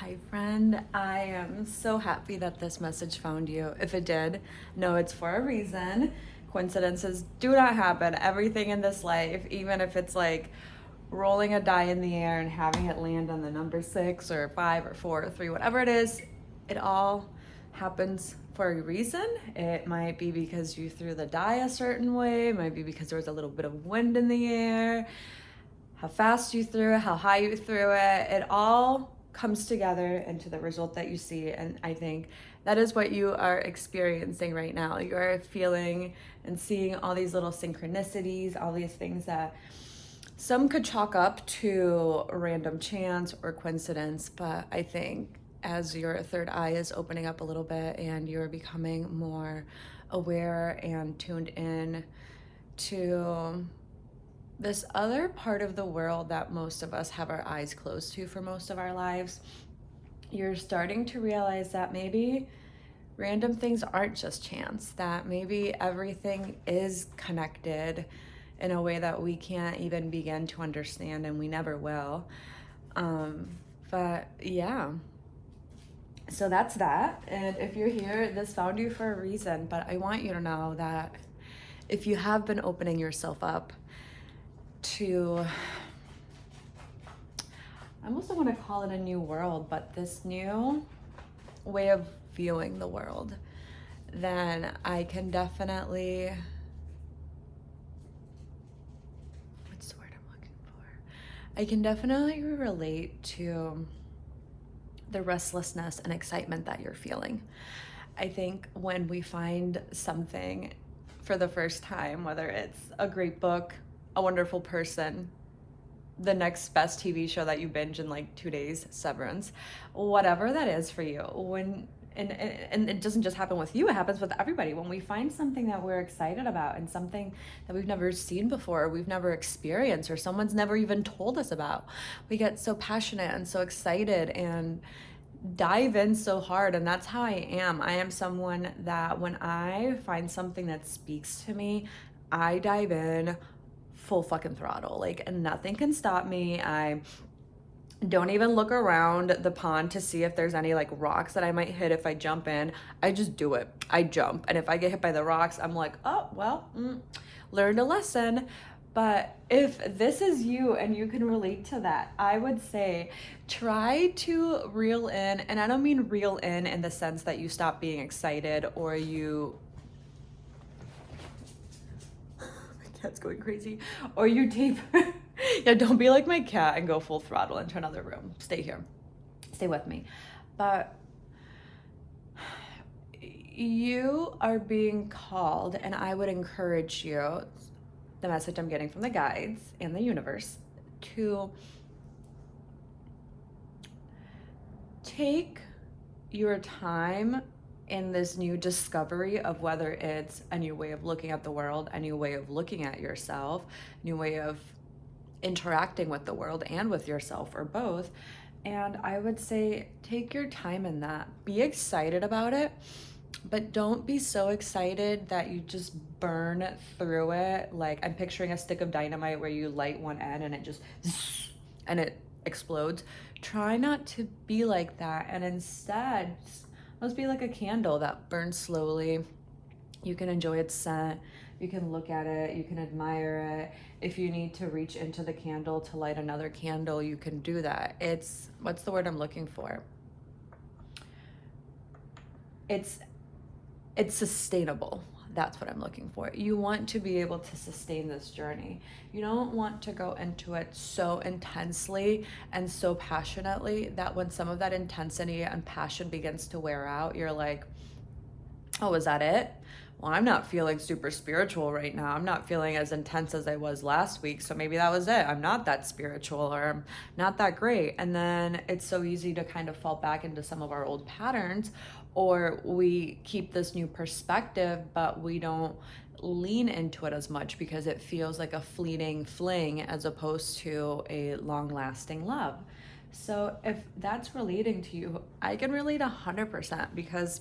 Hi, friend. I am so happy that this message found you. If it did, know it's for a reason. Coincidences do not happen. Everything in this life, even if it's like rolling a die in the air and having it land on the number 6 or 5 or 4 or 3, whatever it is, it all happens for a reason. It might be because you threw the die a certain way, it might be because there was a little bit of wind in the air, how fast you threw it, how high you threw it. It all comes together into the result that you see. And I think that is what you are experiencing right now. You're feeling and seeing all these little synchronicities, all these things that some could chalk up to random chance or coincidence. But I think as your third eye is opening up a little bit and you're becoming more aware and tuned in to this other part of the world that most of us have our eyes closed to for most of our lives, you're starting to realize that maybe random things aren't just chance, that maybe everything is connected in a way that we can't even begin to understand, and we never will. But yeah, so that's that. And if you're here, this found you for a reason. But I want you to know that if you have been opening yourself up to, I almost don't want to call it a new world, but this new way of viewing the world, then I can definitely, what's the word I'm looking for? I can definitely relate to the restlessness and excitement that you're feeling. I think when we find something for the first time, whether it's a great book, a wonderful person, the next best TV show that you binge in like 2 days, Severance, whatever that is for you, when and it doesn't just happen with you, it happens with everybody. When we find something that we're excited about and something that we've never seen before, or we've never experienced, or someone's never even told us about, we get so passionate and so excited and dive in so hard. And that's how I am. I am someone that when I find something that speaks to me, I dive in full fucking throttle, like, and nothing can stop me. I don't even look around the pond to see if there's any like rocks that I might hit if I jump in. I just do it. I jump. And if I get hit by the rocks, I'm like, oh, well, learned a lesson. But if this is you and you can relate to that, I would say try to reel in. And I don't mean reel in the sense that you stop being excited or you, my cat's going crazy, or you taper. Yeah, don't be like my cat and go full throttle into another room. Stay here. Stay with me. But you are being called, and I would encourage you, the message I'm getting from the guides and the universe, to take your time in this new discovery of whether it's a new way of looking at the world, a new way of looking at yourself, a new way of interacting with the world and with yourself, or both. And I would say take your time in that. Be excited about it, but don't be so excited that you just burn through it. Like, I'm picturing a stick of dynamite where you light one end and it just and it explodes. Try not to be like that, and instead let's be like a candle that burns slowly. You can enjoy its scent, you can look at it, you can admire it. If you need to reach into the candle to light another candle, you can do that. It's, what's the word I'm looking for? It's sustainable. That's what I'm looking for. You want to be able to sustain this journey. You don't want to go into it so intensely and so passionately that when some of that intensity and passion begins to wear out, you're like, oh, is that it? Well, I'm not feeling super spiritual right now. I'm not feeling as intense as I was last week. So maybe that was it. I'm not that spiritual, or I'm not that great. And then it's so easy to kind of fall back into some of our old patterns, or we keep this new perspective, but we don't lean into it as much because it feels like a fleeting fling as opposed to a long lasting love. So if that's relating to you, I can relate 100% because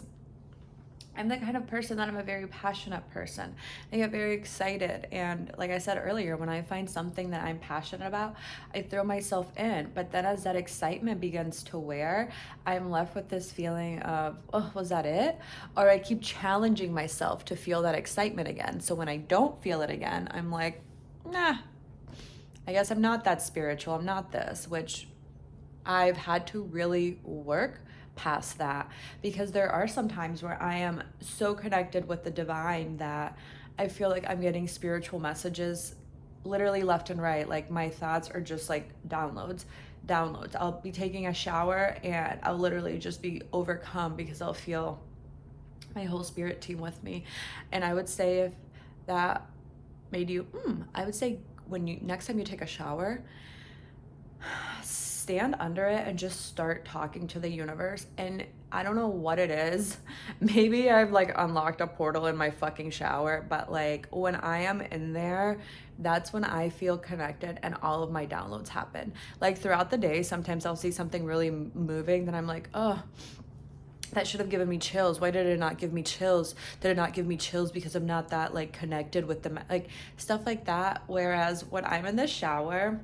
I'm the kind of person that I'm a very passionate person. I get very excited. And like I said earlier, when I find something that I'm passionate about, I throw myself in. But then as that excitement begins to wear, I'm left with this feeling of, oh, was that it? Or I keep challenging myself to feel that excitement again. So when I don't feel it again, I'm like, nah, I guess I'm not that spiritual. I'm not this, which I've had to really work past that, because there are some times where I am so connected with the divine that I feel like I'm getting spiritual messages literally left and right. Like my thoughts are just like downloads. I'll be taking a shower and I'll literally just be overcome because I'll feel my whole spirit team with me. And I would say if that made you, I would say when you next time you take a shower, stand under it and just start talking to the universe. And I don't know what it is. Maybe I've like unlocked a portal in my fucking shower, but like when I am in there, that's when I feel connected and all of my downloads happen. Like throughout the day, sometimes I'll see something really moving that I'm like, oh, that should have given me chills. Why did it not give me chills? Did it not give me chills because I'm not that like connected with them? Like stuff like that. Whereas when I'm in the shower,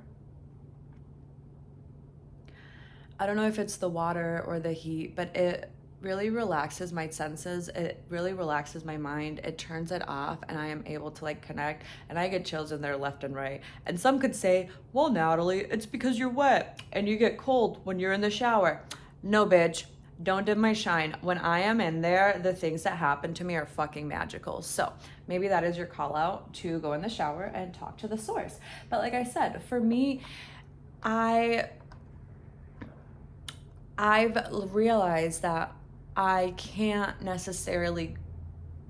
I don't know if it's the water or the heat, but it really relaxes my senses. It really relaxes my mind. It turns it off and I am able to like connect, and I get chills in there left and right. And some could say, well, Natalie, it's because you're wet and you get cold when you're in the shower. No, bitch. Don't dim my shine. When I am in there, the things that happen to me are fucking magical. So maybe that is your call out to go in the shower and talk to the source. But like I said, for me, I've realized that I can't necessarily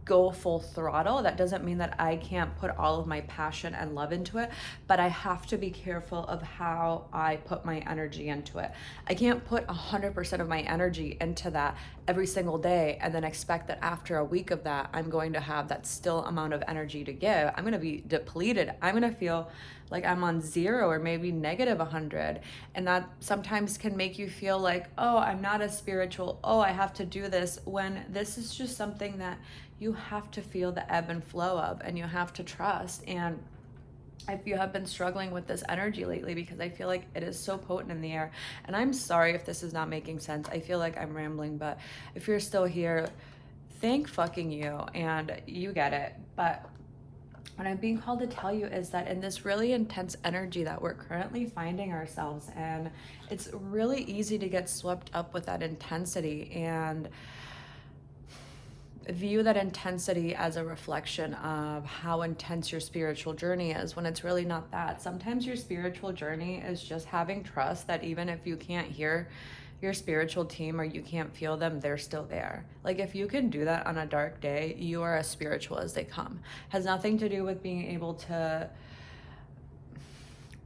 go full throttle. That doesn't mean that I can't put all of my passion and love into it, but I have to be careful of how I put my energy into it. I can't put 100% of my energy into that every single day and then expect that after a week of that, I'm going to have that still amount of energy to give. I'm going to be depleted. I'm going to feel like I'm on 0 or maybe negative 100. And that sometimes can make you feel like, oh, I'm not as spiritual. Oh, I have to do this, when this is just something that you have to feel the ebb and flow of, and you have to trust. And if you have been struggling with this energy lately, because I feel like it is so potent in the air, and I'm sorry if this is not making sense. I feel like I'm rambling, but if you're still here, thank fucking you, and you get it. But what I'm being called to tell you is that in this really intense energy that we're currently finding ourselves in, it's really easy to get swept up with that intensity and view that intensity as a reflection of how intense your spiritual journey is, when it's really not that. Sometimes your spiritual journey is just having trust that even if you can't hear your spiritual team or you can't feel them, they're still there. Like if you can do that on a dark day, you are as spiritual as they come. Has nothing to do with being able to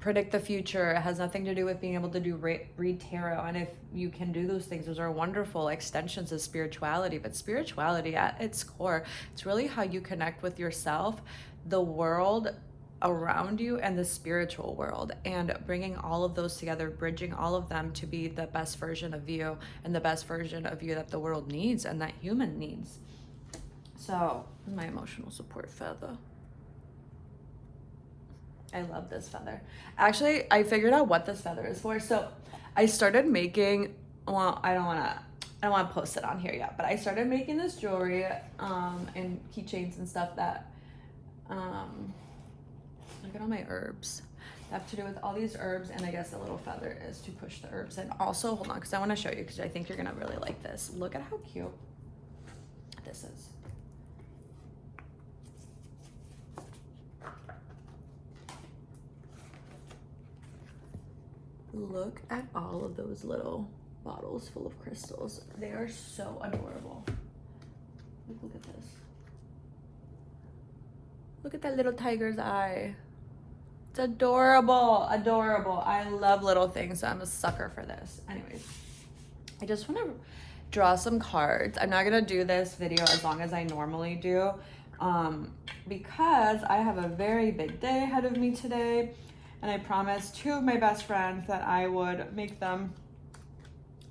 predict the future. It has nothing to do with being able to do read tarot. And if you can do those things, those are wonderful extensions of spirituality. But spirituality at its core, it's really how you connect with yourself, the world around you, and the spiritual world, and bringing all of those together, bridging all of them to be the best version of you, and the best version of you that the world needs and that human needs. So my emotional support feather. I love this feather. Actually, I figured out what this feather is for. So I started making, well, I don't want to post it on here yet, but I started making this jewelry and keychains and stuff that, look at all my herbs. They have to do with all these herbs, and I guess the little feather is to push the herbs in. Also, hold on, because I want to show you, because I think you're going to really like this. Look at how cute this is. Look at all of those little bottles full of crystals. They are so adorable. Look at this. Look at that little tiger's eye. It's adorable, adorable. I love little things, so I'm a sucker for this. Anyways, I just want to draw some cards. I'm not gonna do this video as long as I normally do, because I have a very big day ahead of me today. And I promised 2 of my best friends that I would make them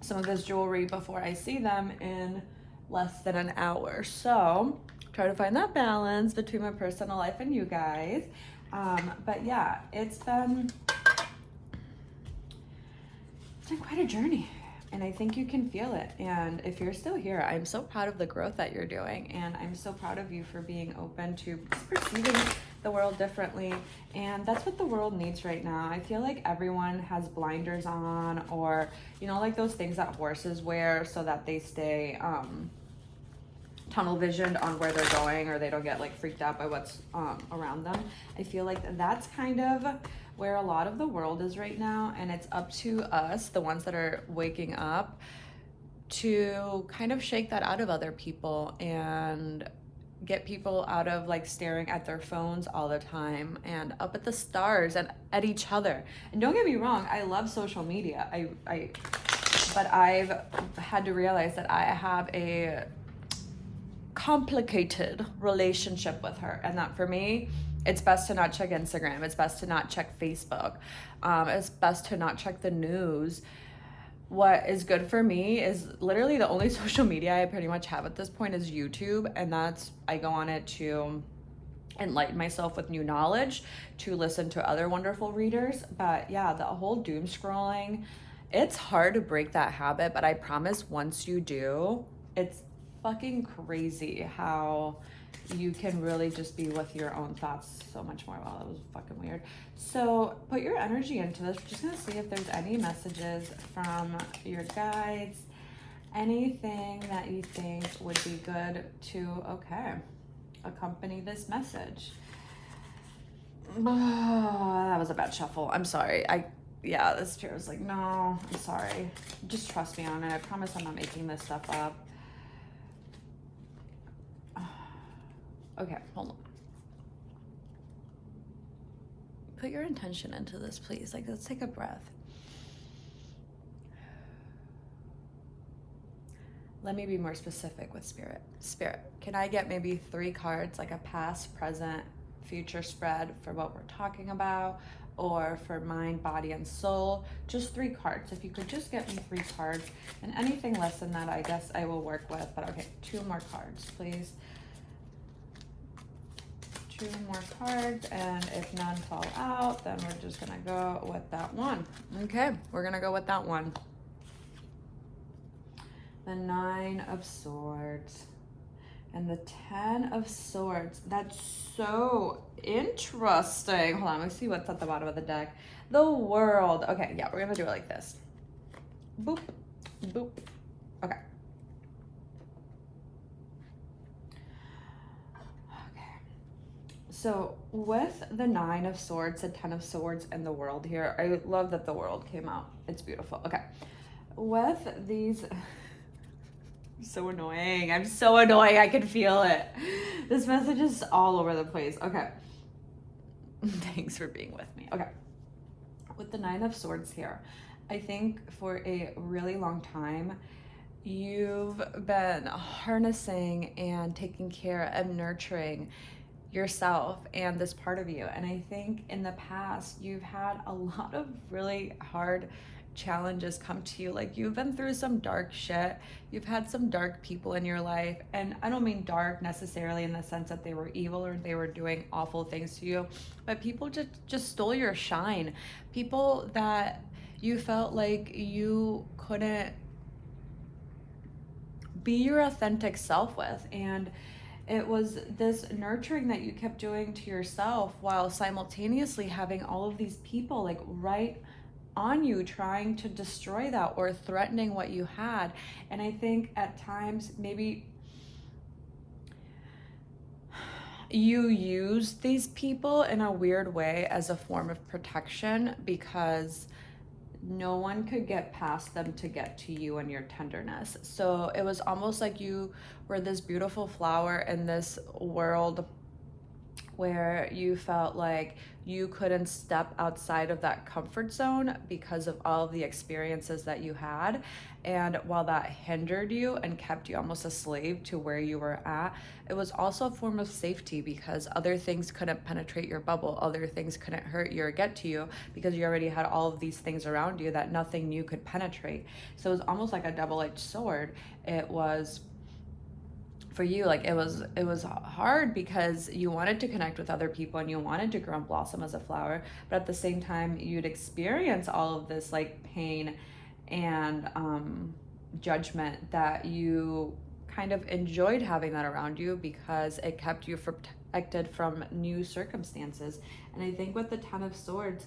some of this jewelry before I see them in less than an hour. So try to find that balance between my personal life and you guys. But yeah, it's been quite a journey, and I think you can feel it. And if you're still here, I'm so proud of the growth that you're doing, and I'm so proud of you for being open to perceiving the world differently. And that's what the world needs right now. I feel like everyone has blinders on, or like those things that horses wear so that they stay tunnel visioned on where they're going, or they don't get like freaked out by what's around them. I feel like that's kind of where a lot of the world is right now, and it's up to us, the ones that are waking up, to kind of shake that out of other people and get people out of like staring at their phones all the time and up at the stars and at each other. And don't get me wrong, I love social media. But I've had to realize that I have a complicated relationship with her, and that for me, it's best to not check Instagram, it's best to not check Facebook, it's best to not check the news. What is good for me is literally the only social media I pretty much have at this point is YouTube, and I go on it to enlighten myself with new knowledge, to listen to other wonderful readers. But yeah, the whole doom scrolling, it's hard to break that habit, but I promise once you do, it's fucking crazy how you can really just be with your own thoughts so much more. Wow, that was fucking weird. So put your energy into this. We're just gonna see if there's any messages from your guides, anything that you think would be good to, accompany this message. Oh, that was a bad shuffle. I'm sorry. This spirit was like, no, I'm sorry. Just trust me on it. I promise I'm not making this stuff up. Okay, hold on. Put your intention into this, please. Like, let's take a breath. Let me be more specific with Spirit. Spirit, can I get maybe 3 cards, like a past, present, future spread for what we're talking about, or for mind, body, and soul? Just 3 cards. If you could just get me 3 cards, and anything less than that, I guess I will work with. But okay, 2 more cards, please. 2 more cards, and if none fall out, then we're just gonna go with that one. Okay, we're gonna go with that one. The 9 of Swords and the 10 of Swords. That's so interesting. Hold on, let me see what's at the bottom of the deck. The World. Okay, yeah, we're gonna do it like this. Boop, boop. Okay. So with the 9 of Swords, the 10 of Swords, and the World here, I love that the World came out. It's beautiful. Okay. With these, so annoying. I'm so annoying. I can feel it. This message is all over the place. Okay. Thanks for being with me. Okay. With the 9 of Swords here, I think for a really long time, you've been harnessing and taking care and nurturing yourself and this part of you. And I think in the past, you've had a lot of really hard challenges come to you. Like, you've been through some dark shit. You've had some dark people in your life. And I don't mean dark necessarily in the sense that they were evil or they were doing awful things to you, but people just stole your shine. People that you felt like you couldn't be your authentic self with. And it was this nurturing that you kept doing to yourself while simultaneously having all of these people like right on you trying to destroy that or threatening what you had. And I think at times maybe you use these people in a weird way as a form of protection, because no one could get past them to get to you and your tenderness. So it was almost like you were this beautiful flower in this world where you felt like you couldn't step outside of that comfort zone because of all of the experiences that you had. And while that hindered you and kept you almost a slave to where you were at, it was also a form of safety, because other things couldn't penetrate your bubble, other things couldn't hurt you or get to you, because you already had all of these things around you that nothing new could penetrate. So it was almost like a double-edged sword. It was for you, like it was hard because you wanted to connect with other people and you wanted to grow and blossom as a flower, but at the same time you'd experience all of this like pain and judgment that you kind of enjoyed having that around you because it kept you protected from new circumstances. And I think with the Ten of Swords,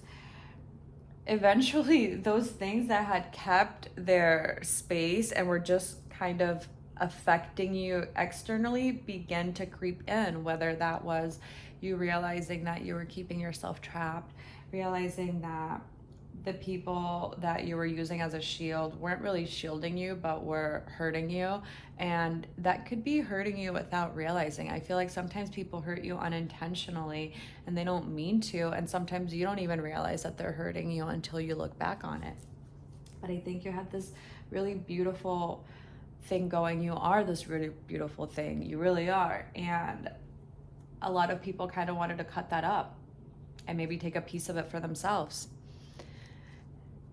eventually those things that had kept their space and were just kind of affecting you externally begin to creep in, whether that was you realizing that you were keeping yourself trapped, realizing that the people that you were using as a shield weren't really shielding you but were hurting you, and that could be hurting you without realizing. I feel like sometimes people hurt you unintentionally and they don't mean to, and sometimes you don't even realize that they're hurting you until you look back on it. But I think you had this really beautiful thing going. You are this really beautiful thing, you really are, and a lot of people kind of wanted to cut that up and maybe take a piece of it for themselves.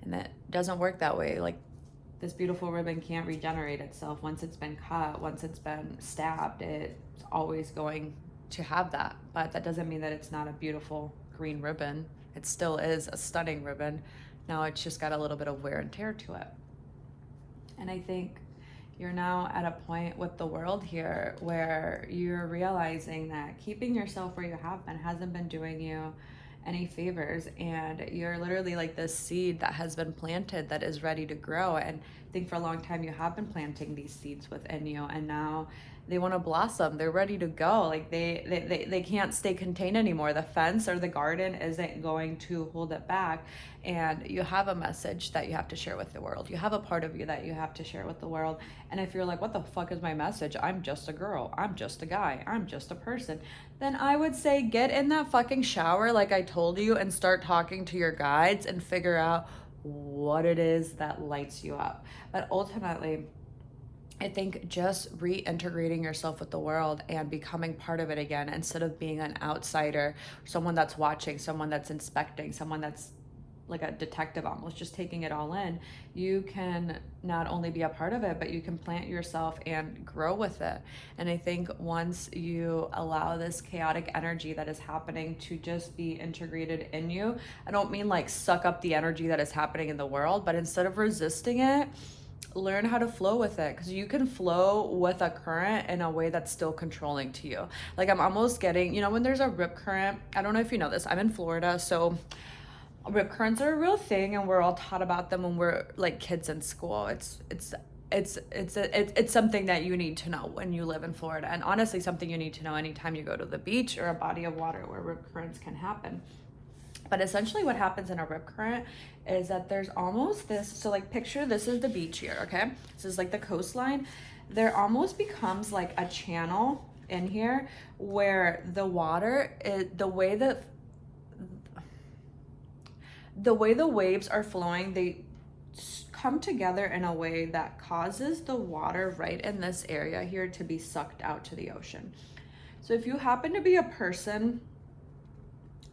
And that doesn't work that way. Like, this beautiful ribbon can't regenerate itself. Once it's been cut, once it's been stabbed, it's always going to have that. But that doesn't mean that it's not a beautiful green ribbon. It still is a stunning ribbon. Now it's just got a little bit of wear and tear to it. And I think you're now at a point with the world here where you're realizing that keeping yourself where you have been hasn't been doing you any favors, and you're literally like this seed that has been planted that is ready to grow. And I think for a long time you have been planting these seeds within you, and now they want to blossom. They're ready to go. Like they can't stay contained anymore. The fence or the garden isn't going to hold it back, and you have a message that you have to share with the world. You have a part of you that you have to share with the world. And if you're like, what the fuck is my message? I'm just a girl, I'm just a guy, I'm just a person, then I would say get in that fucking shower like I told you and start talking to your guides and figure out what it is that lights you up. But ultimately, I think just reintegrating yourself with the world and becoming part of it again, instead of being an outsider, someone that's watching, someone that's inspecting, someone that's like a detective almost, just taking it all in. You can not only be a part of it, but you can plant yourself and grow with it. And I think once you allow this chaotic energy that is happening to just be integrated in you, I don't mean like suck up the energy that is happening in the world, but instead of resisting it, learn how to flow with it, because you can flow with a current in a way that's still controlling to you. Like, I'm almost getting, when there's a rip current, I don't know if you know this, I'm in Florida, so rip currents are a real thing, and we're all taught about them when we're like kids in school. It's something that you need to know when you live in Florida, and honestly something you need to know anytime you go to the beach or a body of water where rip currents can happen. But essentially what happens in a rip current is that there's almost this, so like picture this is the beach here, okay? This is like the coastline. There almost becomes like a channel in here where the water, the way the waves are flowing, they come together in a way that causes the water right in this area here to be sucked out to the ocean. So if you happen to be a person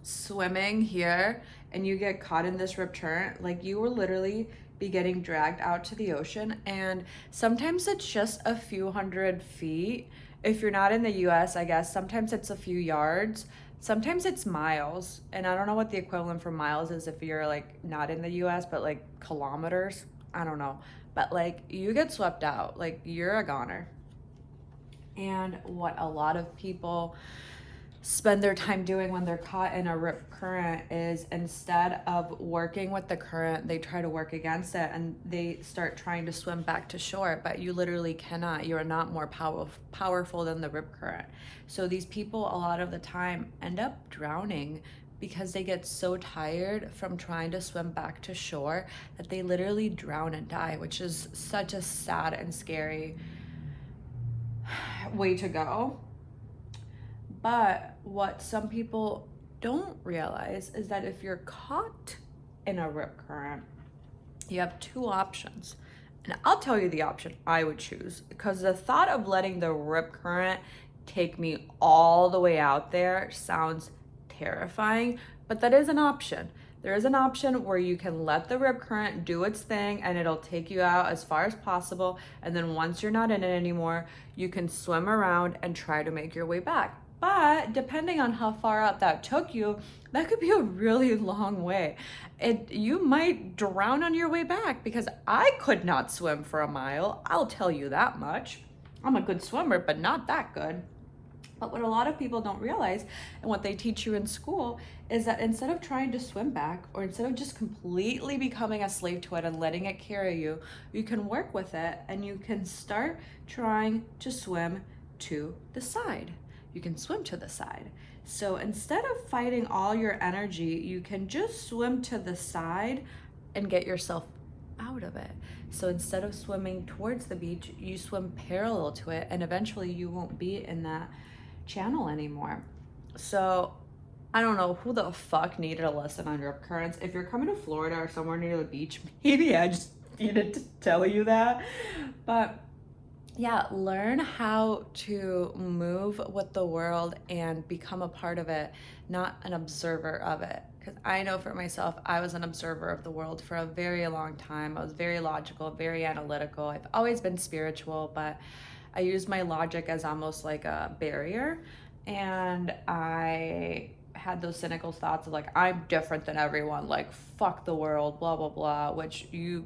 swimming here and you get caught in this rip current, like, you will literally be getting dragged out to the ocean. And sometimes it's just a few 100 feet. If you're not in the US, I guess sometimes it's a few yards, sometimes it's miles, and I don't know what the equivalent for miles is if you're like not in the US, but like kilometers, I don't know. But like, you get swept out, like you're a goner. And what a lot of people spend their time doing when they're caught in a rip current is, instead of working with the current, they try to work against it, and they start trying to swim back to shore. But you literally cannot. You are not more powerful than the rip current. So these people a lot of the time end up drowning because they get so tired from trying to swim back to shore that they literally drown and die, which is such a sad and scary way to go. But what some people don't realize is that if you're caught in a rip current, you have two options. And I'll tell you the option I would choose, because the thought of letting the rip current take me all the way out there sounds terrifying, but that is an option. There is an option where you can let the rip current do its thing and it'll take you out as far as possible. And then once you're not in it anymore, you can swim around and try to make your way back. But depending on how far out that took you, that could be a really long way. You might drown on your way back, because I could not swim for a mile. I'll tell you that much. I'm a good swimmer, but not that good. But what a lot of people don't realize, and what they teach you in school, is that instead of trying to swim back, or instead of just completely becoming a slave to it and letting it carry you, you can work with it and you can start trying to swim to the side. You can swim to the side. So instead of fighting all your energy, you can just swim to the side and get yourself out of it. So instead of swimming towards the beach, you swim parallel to it, and eventually you won't be in that channel anymore. So I don't know who the fuck needed a lesson on rip currents. If you're coming to Florida or somewhere near the beach, maybe I just needed to tell you that. But yeah, learn how to move with the world and become a part of it, not an observer of it. Because I know for myself, I was an observer of the world for a very long time. I was very logical, very analytical. I've always been spiritual, but I used my logic as almost like a barrier. And I had those cynical thoughts of like, I'm different than everyone, like fuck the world, blah, blah, blah, which you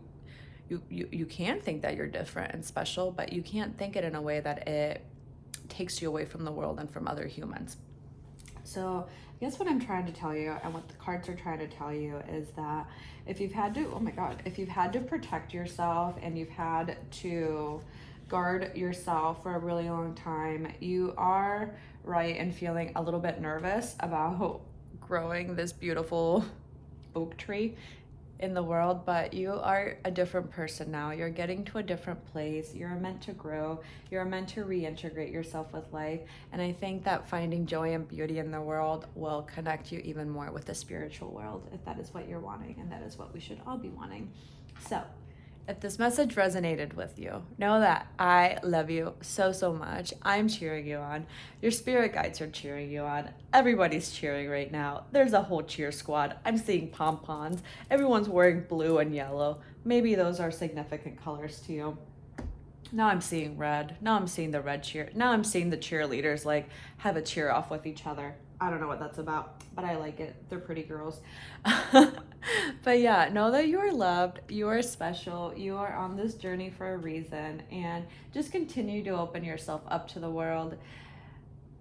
can think that you're different and special, but you can't think it in a way that it takes you away from the world and from other humans. So I guess what I'm trying to tell you, and what the cards are trying to tell you, is that if you've had to, oh my God, if you've had to protect yourself and you've had to guard yourself for a really long time, you are right in feeling a little bit nervous about growing this beautiful oak tree in the world, but you are a different person now. You're getting to a different place. You're meant to grow. You're meant to reintegrate yourself with life. And I think that finding joy and beauty in the world will connect you even more with the spiritual world, if that is what you're wanting, and that is what we should all be wanting. So if this message resonated with you, know that I love you so, so much. I'm cheering you on. Your spirit guides are cheering you on. Everybody's cheering right now. There's a whole cheer squad. I'm seeing pom-poms. Everyone's wearing blue and yellow. Maybe those are significant colors to you. Now I'm seeing red. Now I'm seeing the red cheer. Now I'm seeing the cheerleaders like have a cheer off with each other. I don't know what that's about, but I like it. They're pretty girls. But yeah, know that you are loved, you are special, you are on this journey for a reason, and just continue to open yourself up to the world,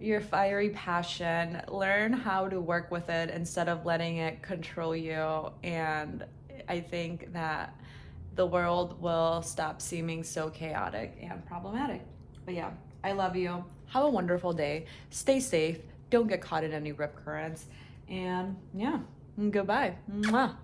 your fiery passion. Learn how to work with it instead of letting it control you. And I think that the world will stop seeming so chaotic and problematic. But yeah, I love you. Have a wonderful day. Stay safe. Don't get caught in any rip currents. And yeah, goodbye. Mwah.